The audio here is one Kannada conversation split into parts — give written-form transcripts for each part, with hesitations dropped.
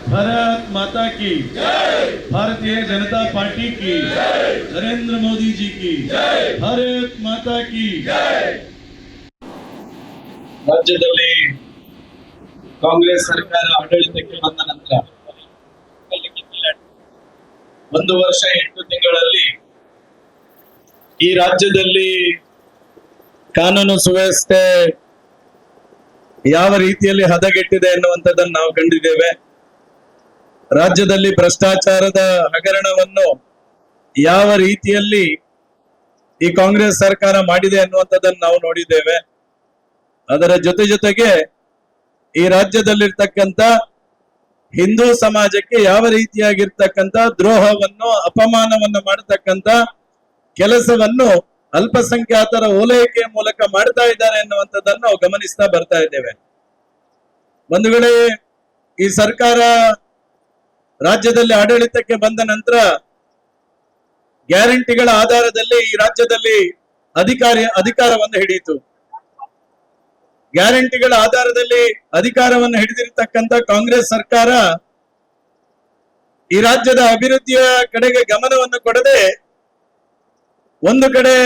भारत माता की भारतीय जनता पार्टी की नरेंद्र मोदी जी की भारत माता की ರಾಜ್ಯದಲ್ಲಿ ಕಾಂಗ್ರೆಸ್ ಸರ್ಕಾರ ಆಡಳಿತಕ್ಕೆ ಬಂದ ನಂತರ 1 ವರ್ಷ 8 ತಿಂಗಳಲ್ಲಿ ಈ ರಾಜ್ಯದಲ್ಲಿ ಕಾನೂನು ಸುವ್ಯವಸ್ಥೆ ಯಾವ ರೀತಿಯಲ್ಲಿ ಹದಗೆಟ್ಟಿದೆ ಎನ್ನುವಂಥದ್ದನ್ನು ನಾವು ಕಂಡಿದ್ದೇವೆ. ರಾಜ್ಯದಲ್ಲಿ ಭ್ರಷ್ಟಾಚಾರದ ಹಗರಣವನ್ನು ಯಾವ ರೀತಿಯಲ್ಲಿ ಈ ಕಾಂಗ್ರೆಸ್ ಸರ್ಕಾರ ಮಾಡಿದೆ ಅನ್ನುವಂಥದ್ದನ್ನು ನಾವು ನೋಡಿದ್ದೇವೆ. ಅದರ ಜೊತೆಗೆ ಈ ರಾಜ್ಯದಲ್ಲಿರ್ತಕ್ಕಂಥ ಹಿಂದೂ ಸಮಾಜಕ್ಕೆ ಯಾವ ರೀತಿಯಾಗಿರ್ತಕ್ಕಂಥ ದ್ರೋಹವನ್ನು ಅಪಮಾನವನ್ನು ಮಾಡತಕ್ಕಂಥ ಕೆಲಸವನ್ನು ಅಲ್ಪಸಂಖ್ಯಾತರ ಓಲೈಕೆಯ ಮೂಲಕ ಮಾಡ್ತಾ ಇದ್ದಾರೆ ಎನ್ನುವಂಥದ್ದನ್ನು ನಾವು ಗಮನಿಸ್ತಾ ಬರ್ತಾ ಇದ್ದೇವೆ. ಒಂದು ವೇಳೆ ಈ ಸರ್ಕಾರ ರಾಜ್ಯದಲ್ಲಿ ಆಡಳಿತಕ್ಕೆ ಬಂದ ನಂತರ ಗ್ಯಾರಂಟಿಗಳ ಆಧಾರದಲ್ಲಿ ಈ ರಾಜ್ಯದಲ್ಲಿ ಅಧಿಕಾರವನ್ನು ಹಿಡಿಯಿತು. ಗ್ಯಾರಂಟಿಗಳ ಆಧಾರದಲ್ಲಿ ಅಧಿಕಾರವನ್ನು ಹಿಡಿದಿರತಕ್ಕಂಥ ಕಾಂಗ್ರೆಸ್ ಸರ್ಕಾರ ಈ ರಾಜ್ಯದ ಅಭಿವೃದ್ಧಿಯ ಕಡೆಗೆ ಗಮನವನ್ನು ಕೊಡದೆ ಒಂದು ಕಡೆ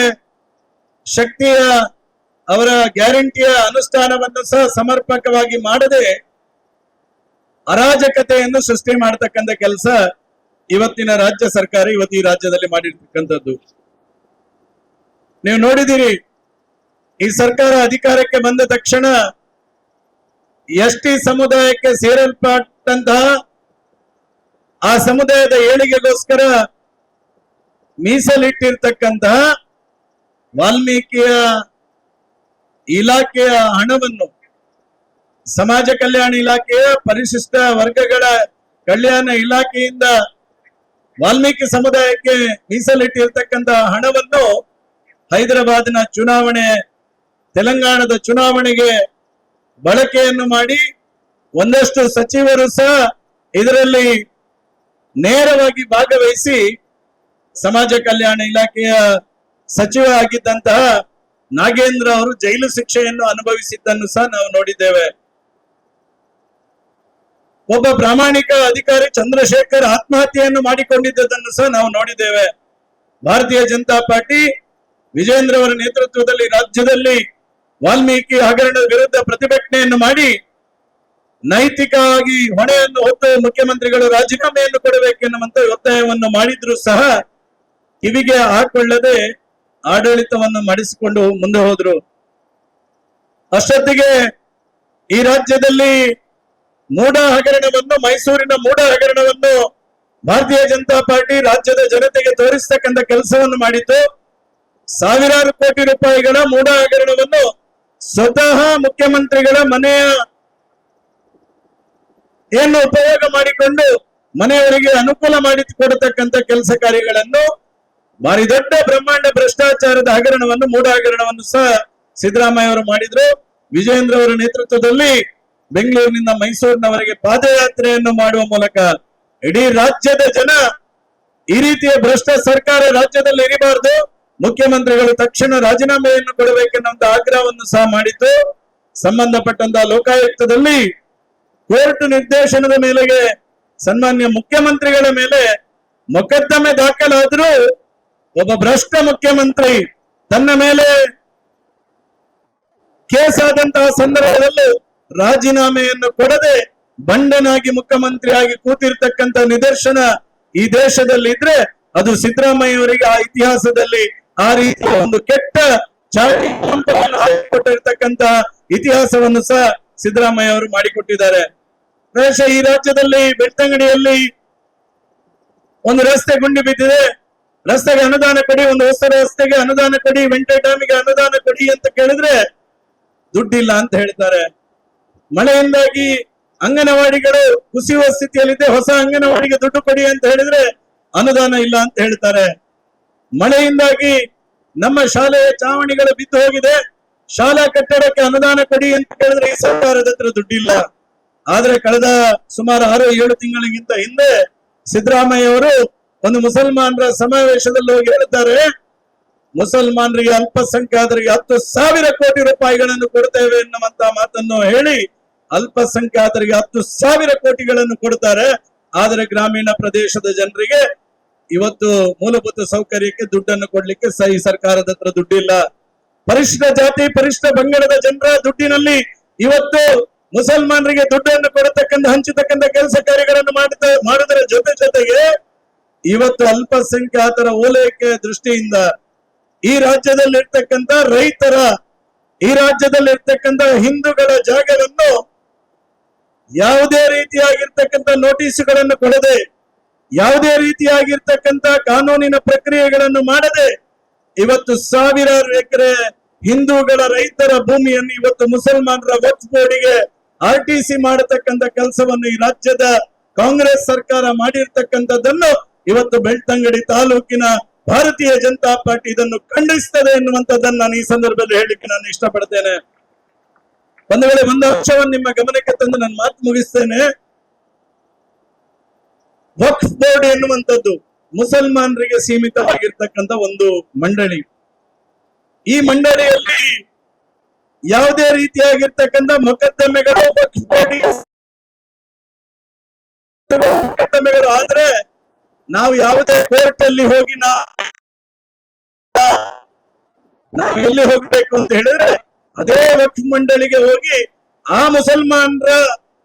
ಶಕ್ತಿಯ ಅವರ ಗ್ಯಾರಂಟಿಯ ಅನುಷ್ಠಾನವನ್ನು ಸಹ ಸಮರ್ಪಕವಾಗಿ ಮಾಡದೆ ಅರಾಜಕತೆಯನ್ನು ಸೃಷ್ಟಿ ಮಾಡತಕ್ಕಂಥ ಕೆಲಸ ಇವತ್ತಿನ ರಾಜ್ಯ ಸರ್ಕಾರ ಇವತ್ತು ಈ ರಾಜ್ಯದಲ್ಲಿ ಮಾಡಿರ್ತಕ್ಕಂಥದ್ದು ನೀವು ನೋಡಿದಿರಿ. ಈ ಸರ್ಕಾರ ಅಧಿಕಾರಕ್ಕೆ ಬಂದ ತಕ್ಷಣ ಎಸ್ಟಿ ಸಮುದಾಯಕ್ಕೆ ಸೇರಲ್ಪಟ್ಟಂತಹ ಆ ಸಮುದಾಯದ ಏಳಿಗೆಗೋಸ್ಕರ ಮೀಸಲಿಟ್ಟಿರ್ತಕ್ಕಂತಹ ವಾಲ್ಮೀಕಿಯ ಇಲಾಖೆಯ ಹಣವನ್ನು ಸಮಾಜ ಕಲ್ಯಾಣ ಇಲಾಖೆಯ ಪರಿಶಿಷ್ಟ ವರ್ಗಗಳ ಕಲ್ಯಾಣ ಇಲಾಖೆಯಿಂದ ವಾಲ್ಮೀಕಿ ಸಮುದಾಯಕ್ಕೆ ಮೀಸಲಿಟ್ಟಿರ್ತಕ್ಕಂತಹ ಹಣವನ್ನು ಹೈದರಾಬಾದ್ನ ಚುನಾವಣೆ ತೆಲಂಗಾಣದ ಚುನಾವಣೆಗೆ ಬಳಕೆಯನ್ನು ಮಾಡಿ ಒಂದಷ್ಟು ಸಚಿವರು ಸಹ ಇದರಲ್ಲಿ ನೇರವಾಗಿ ಭಾಗವಹಿಸಿ ಸಮಾಜ ಕಲ್ಯಾಣ ಇಲಾಖೆಯ ಸಚಿವ ಆಗಿದ್ದಂತಹ ನಾಗೇಂದ್ರ ಅವರು ಜೈಲು ಶಿಕ್ಷೆಯನ್ನು ಅನುಭವಿಸಿದ್ದನ್ನು ಸಹ ನಾವು ನೋಡಿದ್ದೇವೆ. ಒಬ್ಬ ಪ್ರಾಮಾಣಿಕ ಅಧಿಕಾರಿ ಚಂದ್ರಶೇಖರ್ ಆತ್ಮಹತ್ಯೆಯನ್ನು ಮಾಡಿಕೊಂಡಿದ್ದನ್ನು ಸಹ ನಾವು ನೋಡಿದ್ದೇವೆ. ಭಾರತೀಯ ಜನತಾ ಪಾರ್ಟಿ ವಿಜೇಂದ್ರ ಅವರ ನೇತೃತ್ವದಲ್ಲಿ ರಾಜ್ಯದಲ್ಲಿ ವಾಲ್ಮೀಕಿ ಹಗರಣದ ವಿರುದ್ಧ ಪ್ರತಿಭಟನೆಯನ್ನು ಮಾಡಿ ನೈತಿಕವಾಗಿ ಹೊಣೆಯನ್ನು ಹೊತ್ತು ಮುಖ್ಯಮಂತ್ರಿಗಳು ರಾಜೀನಾಮೆಯನ್ನು ಕೊಡಬೇಕೆನ್ನುವಂತ ಒತ್ತಾಯವನ್ನು ಮಾಡಿದ್ರು ಸಹ ಕಿವಿಗೆ ಹಾಕೊಳ್ಳದೆ ಆಡಳಿತವನ್ನು ಮಾಡಿಸಿಕೊಂಡು ಮುಂದೆ ಹೋದ್ರು. ಅಷ್ಟೊತ್ತಿಗೆ ಈ ರಾಜ್ಯದಲ್ಲಿ ಮೂಡ ಹಗರಣವನ್ನು ಮೈಸೂರಿನ ಮೂಡ ಹಗರಣವನ್ನು ಭಾರತೀಯ ಜನತಾ ಪಾರ್ಟಿ ರಾಜ್ಯದ ಜನತೆಗೆ ತೋರಿಸ್ತಕ್ಕಂಥ ಕೆಲಸವನ್ನು ಮಾಡಿತು. ಸಾವಿರಾರು ಕೋಟಿ ರೂಪಾಯಿಗಳ ಮೂಡ ಹಗರಣವನ್ನು ಸ್ವತಃ ಮುಖ್ಯಮಂತ್ರಿಗಳ ಮನೆಯ ಏನು ಉಪಯೋಗ ಮಾಡಿಕೊಂಡು ಮನೆಯವರಿಗೆ ಅನುಕೂಲ ಮಾಡಿಕೊಡತಕ್ಕಂಥ ಕೆಲಸ ಕಾರ್ಯಗಳನ್ನು ಭಾರಿ ದೊಡ್ಡ ಬ್ರಹ್ಮಾಂಡ ಭ್ರಷ್ಟಾಚಾರದ ಹಗರಣವನ್ನು ಮೂಡ ಹಗರಣವನ್ನು ಸಹ ಸಿದ್ದರಾಮಯ್ಯ ಅವರು ಮಾಡಿದ್ರು. ವಿಜೇಂದ್ರ ಅವರ ನೇತೃತ್ವದಲ್ಲಿ ಬೆಂಗಳೂರಿನಿಂದ ಮೈಸೂರಿನವರೆಗೆ ಪಾದಯಾತ್ರೆಯನ್ನು ಮಾಡುವ ಮೂಲಕ ಇಡೀ ರಾಜ್ಯದ ಜನ ಈ ರೀತಿಯ ಭ್ರಷ್ಟ ಸರ್ಕಾರ ರಾಜ್ಯದಲ್ಲಿ ಇರಬಾರದು, ಮುಖ್ಯಮಂತ್ರಿಗಳು ತಕ್ಷಣ ರಾಜೀನಾಮೆಯನ್ನು ಕೊಡಬೇಕೆನ್ನುವಂತ ಆಗ್ರಹವನ್ನು ಸಹ ಮಾಡಿತು. ಸಂಬಂಧಪಟ್ಟಂತಹ ಲೋಕಾಯುಕ್ತದಲ್ಲಿ ಕೋರ್ಟ್ ನಿರ್ದೇಶನದ ಮೇಲೆಗೆ ಸನ್ಮಾನ್ಯ ಮುಖ್ಯಮಂತ್ರಿಗಳ ಮೇಲೆ ಮೊಕದ್ದಮೆ ದಾಖಲಾದರೂ ಒಬ್ಬ ಭ್ರಷ್ಟ ಮುಖ್ಯಮಂತ್ರಿ ತನ್ನ ಮೇಲೆ ಕೇಸ್ ಆದಂತಹ ಸಂದರ್ಭದಲ್ಲಿ ರಾಜೀನಾಮೆಯನ್ನು ಕೊಡದೆ ಬಂಡನಾಗಿ ಮುಖ್ಯಮಂತ್ರಿಯಾಗಿ ಕೂತಿರ್ತಕ್ಕಂಥ ನಿದರ್ಶನ ಈ ದೇಶದಲ್ಲಿ ಇದ್ರೆ ಅದು ಸಿದ್ದರಾಮಯ್ಯ ಅವರಿಗೆ ಆ ಇತಿಹಾಸದಲ್ಲಿ ಆ ರೀತಿಯ ಒಂದು ಕೆಟ್ಟ ಚಾಟಿ ಹಾಕಿಕೊಟ್ಟಿರ್ತಕ್ಕಂಥ ಇತಿಹಾಸವನ್ನು ಸಹ ಸಿದ್ದರಾಮಯ್ಯ ಅವರು ಮಾಡಿಕೊಟ್ಟಿದ್ದಾರೆ. ಪ್ರಾಯಶಃ ಈ ರಾಜ್ಯದಲ್ಲಿ ಬೆಳ್ತಂಗಡಿಯಲ್ಲಿ ಒಂದು ರಸ್ತೆ ಗುಂಡಿ ಬಿದ್ದಿದೆ, ರಸ್ತೆಗೆ ಅನುದಾನ ಕೊಡಿ, ಒಂದು ಹೊಸ ರಸ್ತೆಗೆ ಅನುದಾನ ಕೊಡಿ, ವೆಂಟೆ ಡ್ಯಾಮಿಗೆ ಅನುದಾನ ಕೊಡಿ ಅಂತ ಕೇಳಿದ್ರೆ ದುಡ್ಡಿಲ್ಲ ಅಂತ ಹೇಳ್ತಾರೆ. ಮಳೆಯಿಂದಾಗಿ ಅಂಗನವಾಡಿಗಳು ಕುಸಿಯುವ ಸ್ಥಿತಿಯಲ್ಲಿದೆ, ಹೊಸ ಅಂಗನವಾಡಿಗೆ ದುಡ್ಡು ಕೊಡಿ ಅಂತ ಹೇಳಿದ್ರೆ ಅನುದಾನ ಇಲ್ಲ ಅಂತ ಹೇಳ್ತಾರೆ. ಮಳೆಯಿಂದಾಗಿ ನಮ್ಮ ಶಾಲೆಯ ಚಾವಣಿಗಳು ಬಿದ್ದು ಹೋಗಿದೆ, ಶಾಲಾ ಕಟ್ಟಡಕ್ಕೆ ಅನುದಾನ ಕೊಡಿ ಅಂತ ಹೇಳಿದ್ರೆ ಈ ಸರ್ಕಾರದ ಹತ್ರ ದುಡ್ಡಿಲ್ಲ. ಆದ್ರೆ ಕಳೆದ ಸುಮಾರು 6-7 ತಿಂಗಳಿಗಿಂತ ಹಿಂದೆ ಸಿದ್ದರಾಮಯ್ಯ ಅವರು ಒಂದು ಮುಸಲ್ಮಾನರ ಸಮಾವೇಶದಲ್ಲಿ ಹೋಗಿ ಹೇಳ್ತಾರೆ, ಮುಸಲ್ಮಾನರಿಗೆ ಅಲ್ಪಸಂಖ್ಯಾತರಿಗೆ 10,000 ಕೋಟಿ ರೂಪಾಯಿಗಳನ್ನು ಕೊಡ್ತೇವೆ ಎನ್ನುವಂತ ಮಾತನ್ನು ಹೇಳಿ ಅಲ್ಪಸಂಖ್ಯಾತರಿಗೆ 10,000 ಕೋಟಿಗಳನ್ನು ಕೊಡ್ತಾರೆ. ಆದರೆ ಗ್ರಾಮೀಣ ಪ್ರದೇಶದ ಜನರಿಗೆ ಇವತ್ತು ಮೂಲಭೂತ ಸೌಕರ್ಯಕ್ಕೆ ದುಡ್ಡನ್ನು ಕೊಡ್ಲಿಕ್ಕೆ ಈ ಸರ್ಕಾರದ ಹತ್ರ ದುಡ್ಡಿಲ್ಲ. ಪರಿಶಿಷ್ಟ ಜಾತಿ ಪರಿಶಿಷ್ಟ ಪಂಗಡದ ಜನರ ದುಡ್ಡಿನಲ್ಲಿ ಇವತ್ತು ಮುಸಲ್ಮಾನರಿಗೆ ದುಡ್ಡನ್ನು ಕೊಡತಕ್ಕಂಥ ಹಂಚತಕ್ಕಂಥ ಕೆಲಸ ಕಾರ್ಯಗಳನ್ನು ಮಾಡುವುದರ ಜೊತೆಗೆ ಇವತ್ತು ಅಲ್ಪಸಂಖ್ಯಾತರ ಓಲೈಕೆ ದೃಷ್ಟಿಯಿಂದ ಈ ರಾಜ್ಯದಲ್ಲಿರ್ತಕ್ಕಂಥ ರೈತರ, ಈ ರಾಜ್ಯದಲ್ಲಿರ್ತಕ್ಕಂಥ ಹಿಂದೂಗಳ ಜಾಗವನ್ನು ಯಾವುದೇ ರೀತಿಯಾಗಿರ್ತಕ್ಕಂಥ ನೋಟಿಸ್ಗಳನ್ನು ಕೊಡದೆ, ಯಾವುದೇ ರೀತಿಯಾಗಿರ್ತಕ್ಕಂಥ ಕಾನೂನಿನ ಪ್ರಕ್ರಿಯೆಗಳನ್ನು ಮಾಡದೆ ಇವತ್ತು ಸಾವಿರಾರು ಎಕರೆ ಹಿಂದೂಗಳ ರೈತರ ಭೂಮಿಯನ್ನು ಇವತ್ತು ಮುಸಲ್ಮಾನರ ವಕ್ಫ್ ಬೋರ್ಡಿಗೆ RTC ಮಾಡತಕ್ಕಂಥ ಕೆಲಸವನ್ನು ಈ ರಾಜ್ಯದ ಕಾಂಗ್ರೆಸ್ ಸರ್ಕಾರ ಮಾಡಿರ್ತಕ್ಕಂಥದ್ದನ್ನು ಇವತ್ತು ಬೆಳ್ತಂಗಡಿ ತಾಲೂಕಿನ ಭಾರತೀಯ ಜನತಾ ಪಾರ್ಟಿ ಇದನ್ನು ಖಂಡಿಸ್ತದೆ ಎನ್ನುವಂಥದ್ದನ್ನು ನಾನು ಈ ಸಂದರ್ಭದಲ್ಲಿ ಹೇಳಲಿಕ್ಕೆ ನಾನು ಇಷ್ಟಪಡ್ತೇನೆ. ಒಂದು ವೇಳೆ ಒಂದು ಅಂಶವನ್ನು ನಿಮ್ಮ ಗಮನಕ್ಕೆ ತಂದು ನಾನು ಮಾತು ಮುಗಿಸ್ತೇನೆ. ವಕ್ಫ್ ಬೋರ್ಡ್ ಎನ್ನುವಂಥದ್ದು ಮುಸಲ್ಮಾನರಿಗೆ ಸೀಮಿತವಾಗಿರ್ತಕ್ಕಂಥ ಒಂದು ಮಂಡಳಿ. ಈ ಮಂಡಳಿಯಲ್ಲಿ ಯಾವುದೇ ರೀತಿಯಾಗಿರ್ತಕ್ಕಂಥ ಮೊಕದ್ದಮೆಗಳು ವಕ್ಫ್ ಬೋರ್ಡಿಗೆ ಮೊಕದ್ದಮೆಗಳು ಆದ್ರೆ ನಾವು ಯಾವುದೇ ಕೋರ್ಟ್ ಅಲ್ಲಿ ಹೋಗಿ ನಾವು ಎಲ್ಲಿ ಹೋಗ್ಬೇಕು ಅಂತ ಹೇಳಿದ್ರೆ ಅದೇ ವಕ್ಫ್ ಮಂಡಳಿಗೆ ಹೋಗಿ ಆ ಮುಸಲ್ಮಾನರ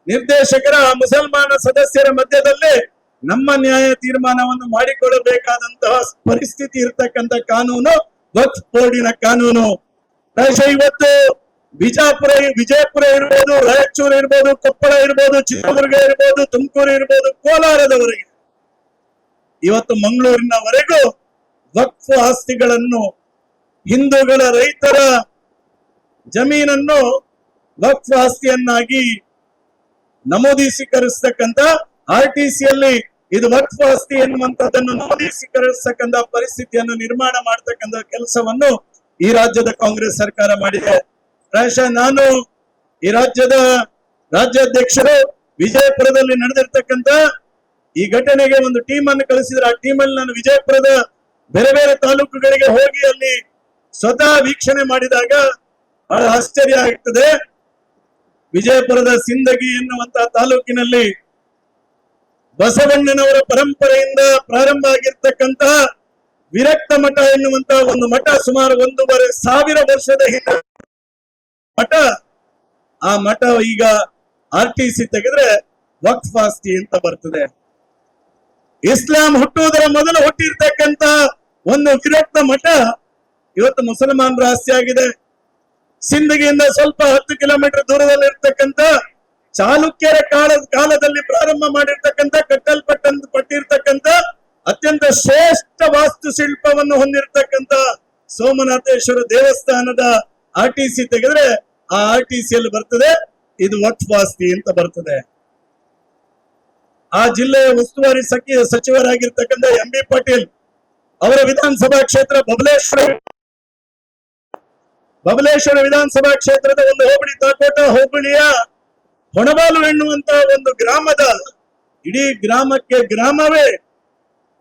ನಿರ್ದೇಶಕರ, ಆ ಮುಸಲ್ಮಾನ ಸದಸ್ಯರ ಮಧ್ಯದಲ್ಲೇ ನಮ್ಮ ನ್ಯಾಯ ತೀರ್ಮಾನವನ್ನು ಮಾಡಿಕೊಳ್ಳಬೇಕಾದಂತಹ ಪರಿಸ್ಥಿತಿ ಇರತಕ್ಕಂಥ ಕಾನೂನು ವಕ್ಫ್ ಬೋರ್ಡಿನ ಕಾನೂನು. ಪ್ರಾಯಶಃ ಇವತ್ತು ವಿಜಯಪುರ ಇರ್ಬೋದು, ರಾಯಚೂರು ಇರ್ಬೋದು, ಕೊಪ್ಪಳ ಇರ್ಬೋದು, ಚಿತ್ರದುರ್ಗ ಇರ್ಬೋದು, ತುಮಕೂರು ಇರ್ಬೋದು, ಕೋಲಾರದವರೆಗೆ ಇವತ್ತು ಮಂಗಳೂರಿನವರೆಗೂ ವಕ್ಫ್ ಆಸ್ತಿಗಳನ್ನು, ಹಿಂದೂಗಳ ರೈತರ ಜಮೀನನ್ನು ವಕ್ಫ್ ಆಸ್ತಿಯನ್ನಾಗಿ ನಮೂದೀಕರಿಸತಕ್ಕಂತ RTCಯಲ್ಲಿ ಇದು ವಕ್ಫ್ ಆಸ್ತಿ ಎನ್ನುವಂತದ್ದನ್ನು ನಮೂದೀಕರಿಸತಕ್ಕಂತ ಪರಿಸ್ಥಿತಿಯನ್ನು ನಿರ್ಮಾಣ ಮಾಡತಕ್ಕಂತ ಕೆಲಸವನ್ನು ಈ ರಾಜ್ಯದ ಕಾಂಗ್ರೆಸ್ ಸರ್ಕಾರ ಮಾಡಿದೆ. ಪ್ರಾಯಶಃ ನಾನು ಈ ರಾಜ್ಯದ ರಾಜ್ಯಾಧ್ಯಕ್ಷರು ವಿಜಯಪುರದಲ್ಲಿ ನಡೆದಿರ್ತಕ್ಕಂತ ಈ ಘಟನೆಗೆ ಒಂದು ಟೀಮ್ ಅನ್ನು ಕಳಿಸಿದ್ರೆ, ಆ ಟೀಮ್ ಅಲ್ಲಿ ನಾನು ವಿಜಯಪುರದ ಬೇರೆ ಬೇರೆ ತಾಲೂಕುಗಳಿಗೆ ಹೋಗಿ ಅಲ್ಲಿ ಸ್ವತಃ ವೀಕ್ಷಣೆ ಮಾಡಿದಾಗ ಬಹಳ ಆಶ್ಚರ್ಯ ಆಗ್ತದೆ. ವಿಜಯಪುರದ ಸಿಂದಗಿ ಎನ್ನುವಂತಹ ತಾಲೂಕಿನಲ್ಲಿ ಬಸವಣ್ಣನವರ ಪರಂಪರೆಯಿಂದ ಪ್ರಾರಂಭ ಆಗಿರ್ತಕ್ಕಂತಹ ವಿರಕ್ತ ಮಠ ಎನ್ನುವಂತಹ ಒಂದು ಮಠ, ಸುಮಾರು 1,500 ವರ್ಷದ ಹಿಂದೆ ಮಠ. ಆ ಮಠ ಈಗ RTC ತೆಗೆದ್ರೆ ವಕ್ಫ್ ಆಸ್ತಿ ಅಂತ ಬರ್ತದೆ. ಇಸ್ಲಾಂ ಹುಟ್ಟುವುದರ ಮೊದಲು ಹುಟ್ಟಿರ್ತಕ್ಕಂತ ಒಂದು ವಿರಕ್ತ ಮಠ ಇವತ್ತು ಮುಸಲ್ಮಾನರ ಆಸ್ತಿ ಆಗಿದೆ. ಸಿಂದಗಿಯಿಂದ ಸ್ವಲ್ಪ 10 ಕಿಲೋಮೀಟರ್ ದೂರದಲ್ಲಿ ಇರ್ತಕ್ಕಂಥ ಚಾಲುಕ್ಯರ ಕಾಲದಲ್ಲಿ ಪ್ರಾರಂಭ ಮಾಡಿರ್ತಕ್ಕಂಥ ಕಟ್ಟಲ್ಪಟ್ಟಿರ್ತಕ್ಕಂಥ ಅತ್ಯಂತ ಶ್ರೇಷ್ಠ ವಾಸ್ತುಶಿಲ್ಪವನ್ನು ಹೊಂದಿರತಕ್ಕಂಥ ಸೋಮನಾಥೇಶ್ವರ ದೇವಸ್ಥಾನದ RTC ತೆಗೆದ್ರೆ ಆ RTCಯಲ್ಲಿ ಬರ್ತದೆ ಇದು ವಕ್ಫ್ ಆಸ್ತಿ ಅಂತ ಬರ್ತದೆ. ಆ ಜಿಲ್ಲೆಯ ಉಸ್ತುವಾರಿ ಸಚಿವರಾಗಿರ್ತಕ್ಕಂಥ MB ಪಾಟೀಲ್ ಅವರ ವಿಧಾನಸಭಾ ಕ್ಷೇತ್ರ ಬಬಲೇಶ್ವರ ವಿಧಾನಸಭಾ ಕ್ಷೇತ್ರದ ಒಂದು ಹೋಬಳಿ, ತಾಕೋಟ ಹೋಬಳಿಯ ಹೊಣಬಾಲು ಎನ್ನುವಂತ ಒಂದು ಗ್ರಾಮದ ಇಡೀ ಗ್ರಾಮವೇ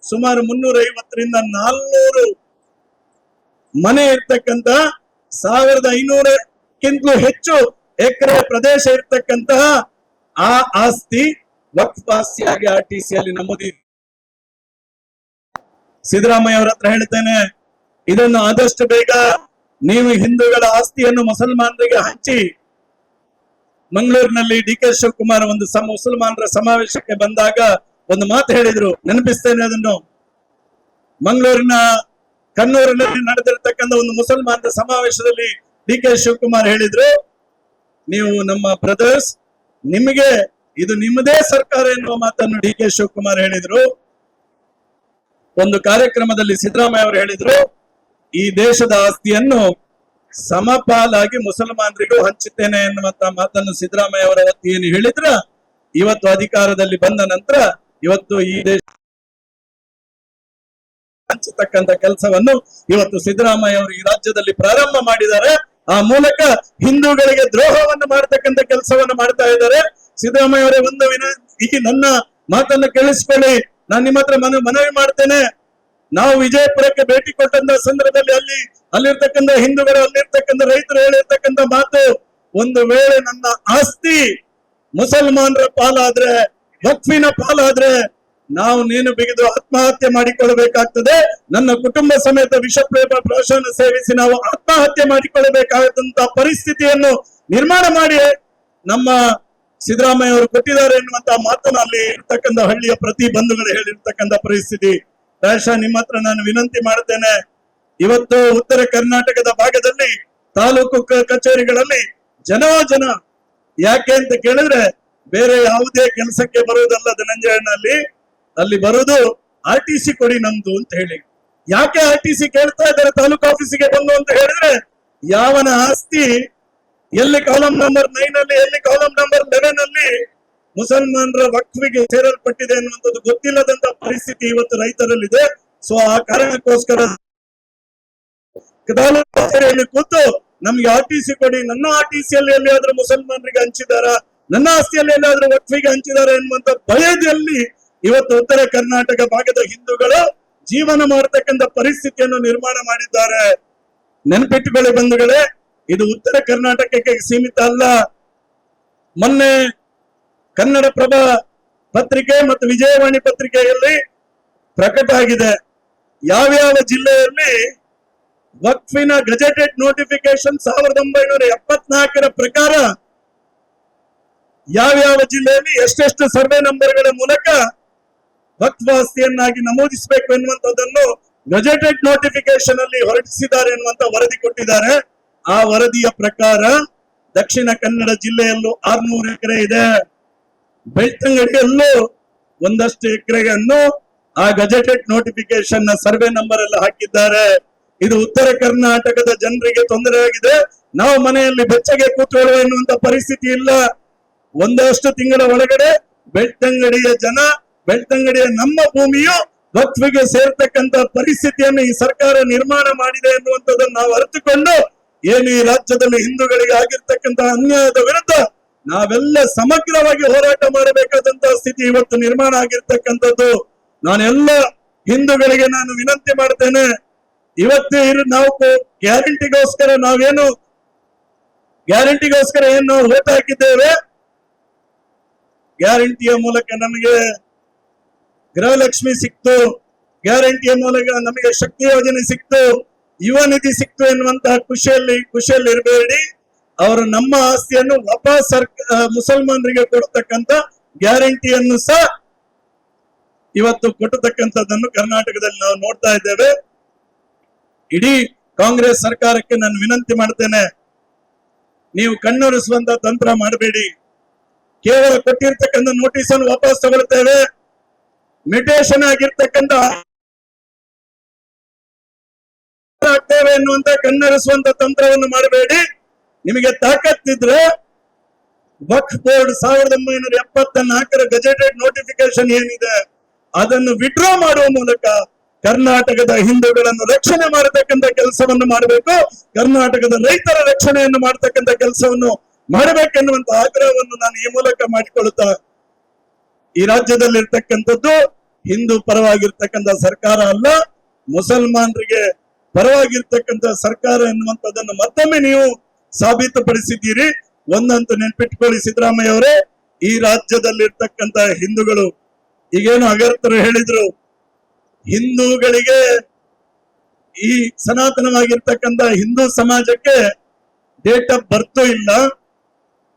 ಸುಮಾರು 350ರಿಂದ 400 ಮನೆ ಇರ್ತಕ್ಕಂತ 1,500ಕ್ಕಿಂತಲೂ ಹೆಚ್ಚು ಎಕರೆ ಪ್ರದೇಶ ಇರ್ತಕ್ಕಂತಹ ಆ ಆಸ್ತಿ ವಕ್ಫ್ ಆಸ್ತಿಯಾಗಿ RTCಯಲ್ಲಿ ನಮೂದಿದೆ. ಸಿದ್ದರಾಮಯ್ಯ ಅವರ ಹತ್ರ ಹೇಳ್ತೇನೆ, ಇದನ್ನು ಆದಷ್ಟು ಬೇಗ ನೀವು ಹಿಂದೂಗಳ ಆಸ್ತಿಯನ್ನು ಮುಸಲ್ಮಾನರಿಗೆ ಹಂಚಿ. ಮಂಗಳೂರಿನಲ್ಲಿ DK ಶಿವಕುಮಾರ್ ಒಂದು ಮುಸಲ್ಮಾನರ ಸಮಾವೇಶಕ್ಕೆ ಬಂದಾಗ ಒಂದು ಮಾತು ಹೇಳಿದ್ರು, ನೆನಪಿಸ್ತೇನೆ ಅದನ್ನು. ಮಂಗಳೂರಿನ ಕಣ್ಣೂರಿನಲ್ಲಿ ನಡೆದಿರ್ತಕ್ಕಂಥ ಒಂದು ಮುಸಲ್ಮಾನರ ಸಮಾವೇಶದಲ್ಲಿ DK ಶಿವಕುಮಾರ್ ಹೇಳಿದ್ರು, ನೀವು ನಮ್ಮ ಬ್ರದರ್ಸ್, ನಿಮಗೆ ಇದು ನಿಮ್ಮದೇ ಸರ್ಕಾರ ಎನ್ನುವ ಮಾತನ್ನು DK ಶಿವಕುಮಾರ್ ಹೇಳಿದ್ರು. ಒಂದು ಕಾರ್ಯಕ್ರಮದಲ್ಲಿ ಸಿದ್ದರಾಮಯ್ಯ ಅವರು ಹೇಳಿದ್ರು, ಈ ದೇಶದ ಆಸ್ತಿಯನ್ನು ಸಮಪಾಲಾಗಿ ಮುಸಲ್ಮಾನರಿಗೂ ಹಂಚುತ್ತೇನೆ ಎನ್ನುವಂತ ಮಾತನ್ನು ಸಿದ್ದರಾಮಯ್ಯ ಅವರ ಏನು ಹೇಳಿದ್ರ, ಇವತ್ತು ಅಧಿಕಾರದಲ್ಲಿ ಬಂದ ನಂತರ ಇವತ್ತು ಈ ದೇಶ ಹಂಚತಕ್ಕಂತ ಕೆಲಸವನ್ನು ಇವತ್ತು ಸಿದ್ದರಾಮಯ್ಯ ಅವರು ಈ ರಾಜ್ಯದಲ್ಲಿ ಪ್ರಾರಂಭ ಮಾಡಿದ್ದಾರೆ. ಆ ಮೂಲಕ ಹಿಂದೂಗಳಿಗೆ ದ್ರೋಹವನ್ನು ಮಾಡತಕ್ಕಂತ ಕೆಲಸವನ್ನು ಮಾಡ್ತಾ ಇದ್ದಾರೆ. ಸಿದ್ದರಾಮಯ್ಯ ಅವರೇ, ಒಂದು ಈ ನನ್ನ ಮಾತನ್ನು ಕೇಳಿಸಿಕೊಳ್ಳಿ. ನಾನು ನಿಮ್ಮ ಹತ್ರ ಮನವಿ ಮಾಡ್ತೇನೆ. ನಾವು ವಿಜಯಪುರಕ್ಕೆ ಭೇಟಿ ಕೊಟ್ಟಂತ ಸಂದರ್ಭದಲ್ಲಿ ಅಲ್ಲಿರ್ತಕ್ಕಂಥ ಹಿಂದೂಗಳು, ಅಲ್ಲಿರ್ತಕ್ಕಂಥ ರೈತರು ಹೇಳಿರ್ತಕ್ಕಂಥ ಮಾತು, ಒಂದು ವೇಳೆ ನನ್ನ ಆಸ್ತಿ ಮುಸಲ್ಮಾನರ ಪಾಲಾದ್ರೆ, ವಕ್ಫಿನ ಪಾಲಾದ್ರೆ ನಾವು ನೀನು ಬಿಗಿದು ಆತ್ಮಹತ್ಯೆ ಮಾಡಿಕೊಳ್ಳಬೇಕಾಗ್ತದೆ. ನನ್ನ ಕುಟುಂಬ ಸಮೇತ ವಿಷಪ್ರೇಮ ಪ್ರಾಶನ ಸೇವಿಸಿ ನಾವು ಆತ್ಮಹತ್ಯೆ ಮಾಡಿಕೊಳ್ಳಬೇಕಾದಂತ ಪರಿಸ್ಥಿತಿಯನ್ನು ನಿರ್ಮಾಣ ಮಾಡಿ ನಮ್ಮ ಸಿದ್ದರಾಮಯ್ಯ ಅವರು ಕೊಟ್ಟಿದ್ದಾರೆ ಎನ್ನುವಂತ ಮಾತನ್ನು ಅಲ್ಲಿ ಇರ್ತಕ್ಕಂಥ ಹಳ್ಳಿಯ ಪ್ರತಿ ಬಂಧುಗಳು ಹೇಳಿರ್ತಕ್ಕಂಥ ಪರಿಸ್ಥಿತಿ. ಪ್ರಾಯಶಃ ನಿಮ್ಮ ಹತ್ರ ನಾನು ವಿನಂತಿ ಮಾಡುತ್ತೇನೆ, ಇವತ್ತು ಉತ್ತರ ಕರ್ನಾಟಕದ ಭಾಗದಲ್ಲಿ ತಾಲೂಕು ಕಚೇರಿಗಳಲ್ಲಿ ಜನ ಯಾಕೆ ಅಂತ ಕೇಳಿದ್ರೆ ಬೇರೆ ಯಾವುದೇ ಕೆಲಸಕ್ಕೆ ಬರುವುದಲ್ಲ ಧನಂಜಯನಲ್ಲಿ, ಅಲ್ಲಿ ಬರುವುದು RTC ಕೊಡಿ ನಮ್ದು ಅಂತ ಹೇಳಿ. ಯಾಕೆ RTC ಕೇಳ್ತಾ ಇದ್ದಾರೆ ತಾಲೂಕು ಆಫೀಸಿಗೆ ಬಂದು ಅಂತ ಹೇಳಿದ್ರೆ, ಯಾವನ ಆಸ್ತಿ ಎಲ್ಲಿ ಕಾಲಂ ನಂಬರ್ 9 ಅಲ್ಲಿ, ಎಲ್ಲಿ ಕಾಲಂ ನಂಬರ್ 11 ಅಲ್ಲಿ ಮುಸಲ್ಮಾನರ ವಕ್ಫಿಗೆ ಸೇರಲ್ಪಟ್ಟಿದೆ ಅನ್ನುವಂಥದ್ದು ಗೊತ್ತಿಲ್ಲದಂತ ಪರಿಸ್ಥಿತಿ ಇವತ್ತು ರೈತರಲ್ಲಿದೆ. ಸೊ ಆ ಕಾರಣಕ್ಕೋಸ್ಕರ ತಾಲೂಕು ಕಚೇರಿಯಲ್ಲಿ ಕೂತು ನಮ್ಗೆ RTC ಕೊಡಿ, ನನ್ನ RTC ಅಲ್ಲಿ ಎಲ್ಲಿಯಾದ್ರೂ ಮುಸಲ್ಮಾನರಿಗೆ ಹಂಚಿದಾರ, ನನ್ನ ಆಸ್ತಿಯಲ್ಲಿ ಎಲ್ಲಾದ್ರೂ ವಕ್ಫಿಗೆ ಹಂಚಿದ್ದಾರೆ ಎನ್ನುವಂತ ಭಯದಲ್ಲಿ ಇವತ್ತು ಉತ್ತರ ಕರ್ನಾಟಕ ಭಾಗದ ಹಿಂದೂಗಳು ಜೀವನ ಮಾಡತಕ್ಕಂತ ಪರಿಸ್ಥಿತಿಯನ್ನು ನಿರ್ಮಾಣ ಮಾಡಿದ್ದಾರೆ. ನೆನಪಿಟ್ಟುಕೊಳ್ಳಿ ಬಂಧುಗಳೇ, ಇದು ಉತ್ತರ ಕರ್ನಾಟಕಕ್ಕೆ ಸೀಮಿತ ಅಲ್ಲ. ಮೊನ್ನೆ ಕನ್ನಡಪ್ರಭ ಪತ್ರಿಕೆ ಮತ್ತು ವಿಜಯವಾಣಿ ಪತ್ರಿಕೆಯಲ್ಲಿ ಪ್ರಕಟ ಆಗಿದೆ, ಯಾವ್ಯಾವ ಜಿಲ್ಲೆಯಲ್ಲಿ ವಕ್ಫಿನ ಗೆಜೆಟೆಡ್ ನೋಟಿಫಿಕೇಶನ್ 1974 ಪ್ರಕಾರ ಯಾವ್ಯಾವ ಜಿಲ್ಲೆಯಲ್ಲಿ ಎಷ್ಟೆಷ್ಟು ಸರ್ವೆ ನಂಬರ್ಗಳ ಮೂಲಕ ವಕ್ಫ್ ಆಸ್ತಿಯನ್ನಾಗಿ ನಮೂದಿಸಬೇಕು ಎನ್ನುವಂಥದ್ದನ್ನು ಗೆಜೆಟೆಡ್ ನೋಟಿಫಿಕೇಶನ್ ಅಲ್ಲಿ ಹೊರಡಿಸಿದ್ದಾರೆ ಎನ್ನುವಂತ ವರದಿ ಕೊಟ್ಟಿದ್ದಾರೆ. ಆ ವರದಿಯ ಪ್ರಕಾರ ದಕ್ಷಿಣ ಕನ್ನಡ ಜಿಲ್ಲೆಯಲ್ಲೂ 600 ಎಕರೆ ಇದೆ, ಬೆಳ್ತಂಗಡಿಯಲ್ಲೂ ಒಂದಷ್ಟು ಎಕರೆಯನ್ನು ಆ ಗೆಜೆಟೆಡ್ ನೋಟಿಫಿಕೇಶನ್ ನ ಸರ್ವೆ ನಂಬರ್ ಎಲ್ಲ ಹಾಕಿದ್ದಾರೆ. ಇದು ಉತ್ತರ ಕರ್ನಾಟಕದ ಜನರಿಗೆ ತೊಂದರೆ ಆಗಿದೆ. ನಾವು ಮನೆಯಲ್ಲಿ ಬೆಚ್ಚಗೆ ಕೂತ್ಕೊಳ್ಳುವ ಎನ್ನುವಂತ ಪರಿಸ್ಥಿತಿ ಇಲ್ಲ. ಒಂದಷ್ಟು ತಿಂಗಳ ಒಳಗಡೆ ಬೆಳ್ತಂಗಡಿಯ ನಮ್ಮ ಭೂಮಿಯು ವಕ್ಫಿಗೆ ಸೇರ್ತಕ್ಕಂತ ಪರಿಸ್ಥಿತಿಯನ್ನು ಈ ಸರ್ಕಾರ ನಿರ್ಮಾಣ ಮಾಡಿದೆ ಎನ್ನುವಂಥದ್ದನ್ನು ನಾವು ಅರಿತುಕೊಂಡು ಏನು ಈ ರಾಜ್ಯದಲ್ಲಿ ಹಿಂದೂಗಳಿಗೆ ಆಗಿರ್ತಕ್ಕಂತ ಅನ್ಯಾಯದ ವಿರುದ್ಧ ನಾವೆಲ್ಲ ಸಮಗ್ರವಾಗಿ ಹೋರಾಟ ಮಾಡಬೇಕಾದಂತಹ ಸ್ಥಿತಿ ಇವತ್ತು ನಿರ್ಮಾಣ ಆಗಿರ್ತಕ್ಕಂಥದ್ದು. ನಾನೆಲ್ಲ ಹಿಂದೂಗಳಿಗೆ ನಾನು ವಿನಂತಿ ಮಾಡ್ತೇನೆ, ಇವತ್ತು ನಾವು ಗ್ಯಾರಂಟಿಗೋಸ್ಕರ ಏನು ನಾವು ಓಟ್ ಹಾಕಿದ್ದೇವೆ, ಗ್ಯಾರಂಟಿಯ ಮೂಲಕ ನಮಗೆ ಗೃಹಲಕ್ಷ್ಮಿ ಸಿಕ್ತು, ಗ್ಯಾರಂಟಿಯ ಮೂಲಕ ನಮಗೆ ಶಕ್ತಿ ಯೋಜನೆ ಸಿಕ್ತು, ಯುವ ನಿಧಿ ಸಿಕ್ತು ಎನ್ನುವಂತಹ ಖುಷಿಯಲ್ಲಿ ಇರಬೇಡಿ. ಅವರು ನಮ್ಮ ಆಸ್ತಿಯನ್ನು ವಾಪಸ್ ಮುಸಲ್ಮಾನರಿಗೆ ಕೊಡತಕ್ಕಂತ ಗ್ಯಾರಂಟಿಯನ್ನು ಸಹ ಇವತ್ತು ಕೊಟ್ಟತಕ್ಕಂಥದ್ದನ್ನು ಕರ್ನಾಟಕದಲ್ಲಿ ನಾವು ನೋಡ್ತಾ ಇದ್ದೇವೆ. ಇಡೀ ಕಾಂಗ್ರೆಸ್ ಸರ್ಕಾರಕ್ಕೆ ನಾನು ವಿನಂತಿ ಮಾಡ್ತೇನೆ, ನೀವು ಕಣ್ಣೊರೆಸುವಂತ ತಂತ್ರ ಮಾಡಬೇಡಿ. ಕೇವಲ ಕೊಟ್ಟಿರ್ತಕ್ಕಂಥ ನೋಟಿಸ್ ಅನ್ನು ವಾಪಸ್ ತಗೊಳ್ತೇವೆ, ಮ್ಯೂಟೇಷನ್ ಆಗಿರ್ತಕ್ಕಂಥ ಆಗ್ತೇವೆ ಎನ್ನುವಂತ ಕಣ್ಣೊರೆಸುವಂತ ತಂತ್ರವನ್ನು ಮಾಡಬೇಡಿ. ನಿಮಗೆ ತಾಕತ್ತಿದ್ರೆ ವಕ್ಫ್ ಬೋರ್ಡ್ 1974 ಗೆಜೆಟೆಡ್ ನೋಟಿಫಿಕೇಶನ್ ಏನಿದೆ ಅದನ್ನು ವಿಡ್ರಾ ಮಾಡುವ ಮೂಲಕ ಕರ್ನಾಟಕದ ಹಿಂದೂಗಳನ್ನು ರಕ್ಷಣೆ ಮಾಡತಕ್ಕಂತ ಕೆಲಸವನ್ನು ಮಾಡಬೇಕು, ಕರ್ನಾಟಕದ ರೈತರ ರಕ್ಷಣೆಯನ್ನು ಮಾಡತಕ್ಕಂತ ಕೆಲಸವನ್ನು ಮಾಡಬೇಕೆನ್ನುವಂತ ಆಗ್ರಹವನ್ನು ನಾನು ಈ ಮೂಲಕ ಮಾಡಿಕೊಳ್ಳುತ್ತಾ, ಈ ರಾಜ್ಯದಲ್ಲಿ ಇರ್ತಕ್ಕಂಥದ್ದು ಹಿಂದೂ ಪರವಾಗಿರ್ತಕ್ಕಂಥ ಸರ್ಕಾರ ಅಲ್ಲ, ಮುಸಲ್ಮಾನರಿಗೆ ಪರವಾಗಿರ್ತಕ್ಕಂಥ ಸರ್ಕಾರ ಎನ್ನುವಂಥದ್ದನ್ನು ಮತ್ತೊಮ್ಮೆ ನೀವು ಸಾಬೀತುಪಡಿಸಿದ್ದೀರಿ. ಒಂದಂತೂ ನೆನ್ಪಿಟ್ಕೊಳ್ಳಿ ಸಿದ್ದರಾಮಯ್ಯ ಅವರೇ, ಈ ರಾಜ್ಯದಲ್ಲಿರ್ತಕ್ಕಂಥ ಹಿಂದೂಗಳು ಈಗೇನು ಅಗರ್ತರು ಹೇಳಿದ್ರು, ಹಿಂದೂಗಳಿಗೆ ಈ ಸನಾತನವಾಗಿರ್ತಕ್ಕಂಥ ಹಿಂದೂ ಸಮಾಜಕ್ಕೆ ಡೇಟ್ ಆಫ್ ಬರ್ತ್ ಇಲ್ಲ,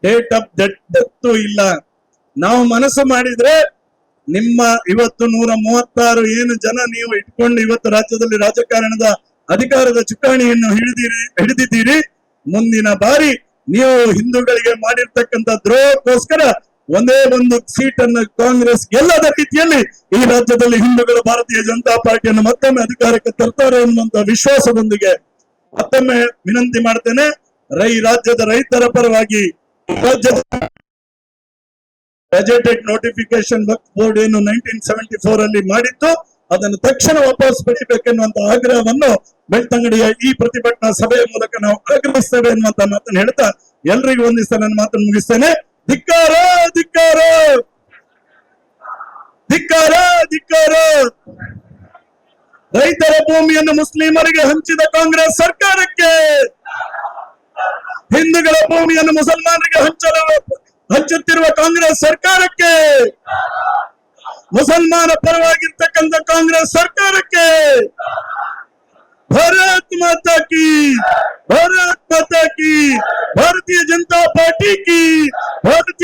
ಡೇಟ್ ಆಫ್ ಡೆತ್ ಇಲ್ಲ. ನಾವು ಮನಸ್ಸು ಮಾಡಿದ್ರೆ ನಿಮ್ಮ ಇವತ್ತು 136 ಏನು ಜನ ನೀವು ಇಟ್ಕೊಂಡು ಇವತ್ತು ರಾಜ್ಯದಲ್ಲಿ ರಾಜಕಾರಣದ ಅಧಿಕಾರದ ಚುಕ್ಕಾಣಿಯನ್ನು ಹಿಡಿದಿದ್ದೀರಿ. ಮುಂದಿನ ಬಾರಿ ನೀವು ಹಿಂದೂಗಳಿಗೆ ಮಾಡಿರ್ತಕ್ಕಂಥ ದ್ರೋಹಕ್ಕೋಸ್ಕರ ಒಂದೇ ಒಂದು ಸೀಟನ್ನು ಕಾಂಗ್ರೆಸ್ ಗೆಲ್ಲದ ರೀತಿಯಲ್ಲಿ ಈ ರಾಜ್ಯದಲ್ಲಿ ಹಿಂದೂಗಳು ಭಾರತೀಯ ಜನತಾ ಪಾರ್ಟಿಯನ್ನು ಮತ್ತೊಮ್ಮೆ ಅಧಿಕಾರಕ್ಕೆ ತರ್ತಾರೆ ಎನ್ನುವಂತ ವಿಶ್ವಾಸದೊಂದಿಗೆ ಮತ್ತೊಮ್ಮೆ ವಿನಂತಿ ಮಾಡ್ತೇನೆ. ರಾಜ್ಯದ ರೈತರ ಪರವಾಗಿ ರಾಜ್ಯದ ಗೆಜೆಟೆಡ್ ನೋಟಿಫಿಕೇಶನ್ ವಕ್ಫ್ ಬೋರ್ಡ್ ಏನು 1974 ಅಲ್ಲಿ ಮಾಡಿತ್ತು ಅದನ್ನು ತಕ್ಷಣ ವಾಪಸ್ ಪಡಿಬೇಕೆನ್ನುವಂತ ಆಗ್ರಹವನ್ನು ಬೆಳ್ತಂಗಡಿಯ ಈ ಪ್ರತಿಭಟನಾ ಸಭೆಯ ಮೂಲಕ ನಾವು ಆಗ್ರಹಿಸ್ತೇವೆ ಎನ್ನುವಂತ ಮಾತನ್ನು ಹೇಳ್ತಾ ಎಲ್ರಿಗೂ ವಂದಿಸ್ತಾ ನನ್ನ ಮಾತನ್ನು ಮುಗಿಸ್ತೇನೆ. ಧಿಕ್ಕಾರ ಧಿಕ್ಕಾರ ಧಿಕ್ಕಾರ ಧಿಕ್ಕಾರ. ರೈತರ ಭೂಮಿಯನ್ನು ಮುಸ್ಲಿಮರಿಗೆ ಹಂಚಿದ ಕಾಂಗ್ರೆಸ್ ಸರ್ಕಾರಕ್ಕೆ, ಹಿಂದೂಗಳ ಭೂಮಿಯನ್ನು ಮುಸಲ್ಮಾನರಿಗೆ ಹಂಚಲು ಹಚ್ಚುತ್ತಿರುವ ಕಾಂಗ್ರೆಸ್ ಸರ್ಕಾರಕ್ಕೆ, ಮುಸಲ್ಮಾನ ಪರವಾಗಿರ್ತಕ್ಕಂಥ ಕಾಂಗ್ರೆಸ್ ಸರ್ಕಾರಕ್ಕೆ ಭಾರತ್ ಮಾತಾ ಕಿ, ಭಾರತ್ ಮಾತಾ ಕಿ, ಭಾರತೀಯ ಜನತಾ ಪಾರ್ಟಿ ಕಿ, ಭಾರತ್